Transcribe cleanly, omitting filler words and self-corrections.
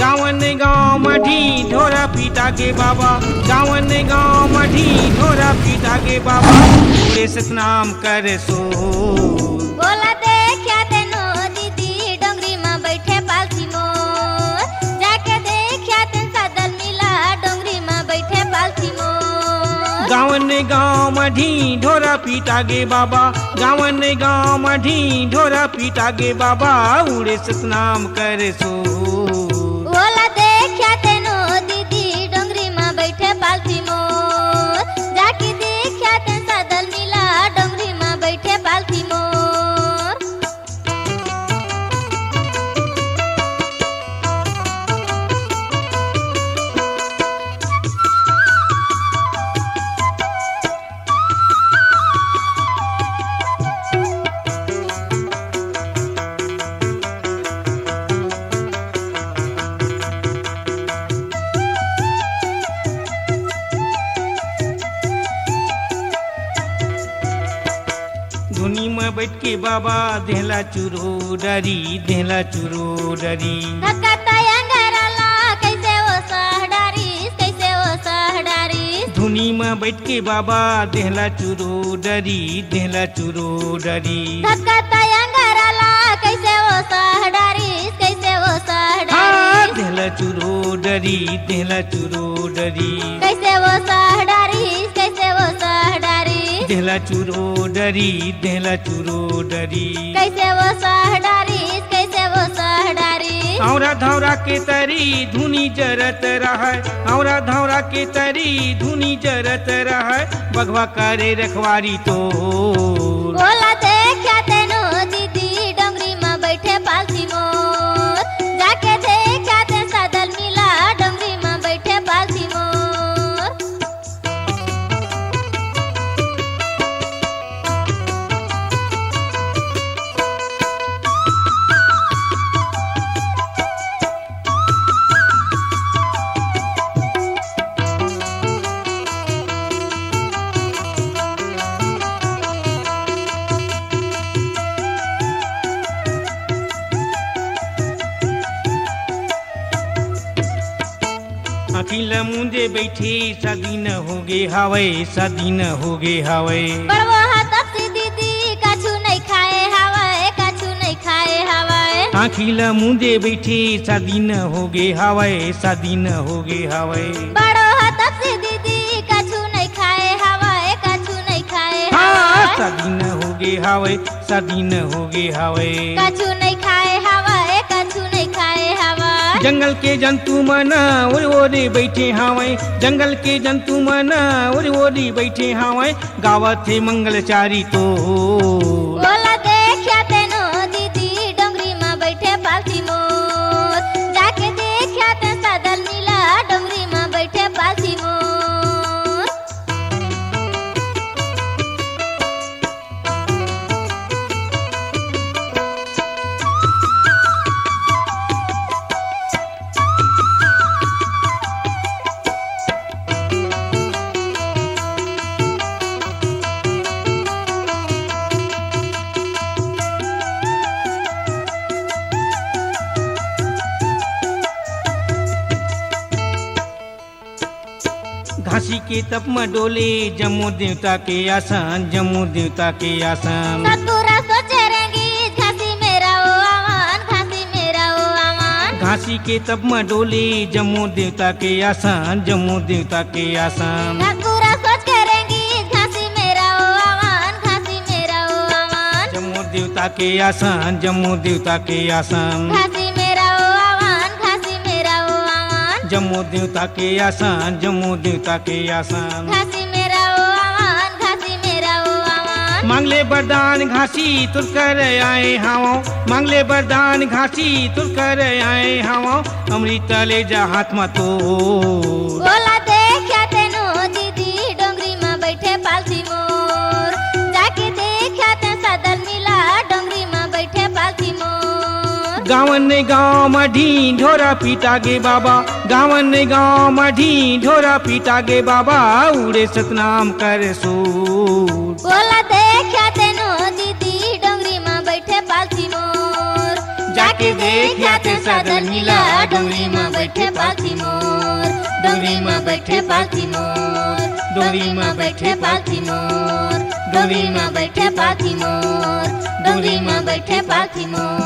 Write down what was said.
गावन गाँव मठी ढोरा पीटा के बाबा गावन गाँव मठी ढोरा पीटा के बाबा उड़े सतनाम कर सो बोला देखा तेनो दीदी डोंगरी में बैठे पालथी मोर जाके देखा तेन सादल मिला डोंगरी में बैठे पालथी मोर गावन गाँव मठी ढोरा पीटा गे बाबा गावन गाँव मठी ढोरा पीटा गे बाबा उड़े सतनाम कर सो बोला देखा तेनो दीदी डोंगरी में बैठे पालथी मोर जाके देखा तेन सादल मिला डोंगरी में बैठे पालथी मोर धुनी में बैठ के बाबा देहला चुरो डरी धक्का तयंगरला कैसे वो सहडारी धुनी में बैठ के बाबा देहला चुरो डरी धक्का तयंगरला कैसे वो सहडारी देहला चुरो डरी कैसे वो सहडारी देहला चुरो डरी कैसे वो सहडारी औरा धौरा के तरी धुनी जरत रहे औरा धौरा के तरी धुनी जरत रहे बगवा करे रखवारी तो बोला देखा तेनो दीदी डोंगरी में बैठे पालथी मोर जाके देखा ते सादल मिला डोंगरी में बैठे पालथी मोर अखिल मुंजे बैठे शादी न होगे हावे बड़वो हाथ से दीदी कछु नहीं खाए हवाए अखिल मुंजे बैठे शादी न होगे हावे बड़ो हाथ से दीदी कछु नहीं खाए हवाए शादी न होगे हावे कछु नहीं खाए हवा जंगल के जंतु मना ओरे बैठे हावे जंगल के जंतु मना ओरे बैठे हावे गावत है मंगलचारी तो बोला देखा तेनो दीदी डोंगरी में बैठे पालथी मोर जाके देखा ते सादल मिला डोंगरी में बैठे पालथी मोर घासी के तप में डोले जम्मू देवता के आसन सतुरा सोचे रहेंगी घासी मेरा ओ आमान घासी के तप में डोले जम्मू देवता के आसन सतुरा सोच करेंगी घासी मेरा ओ आमान जम्मू देवता के आसन घासी मेरा ओ आमान जम्मू देवता के आसन घासी मेरा ओ आमान मांगले वरदान घासी तुर कर आए हावो मांगले वरदान घासी तुर कर आए हावो अमृत ले जा हाथ में तो बोला देखा तेनो दीदी डोंगरी में बैठे पालथी मोर जाके देखा ते सादल मिला डोंगरी में बैठे पालथी मोर गावन गाँव मठी ढोरा पीटा गे बाबा गावन गाँव मठी ढोरा पीटा गे बाबा उड़े सतनाम कर सो बोला देखा तेनो दीदी डोंगरी में बैठे पालथी मोर जाके देखा ते सादल मिला डोंगरी में बैठे पालथी मोर डोंगरी में बैठे पालथी मोर डोंगरी में बैठे पालथी मोर डोंगरी में बैठे पालथी मोर डोंगरी में बैठे पालथी मोर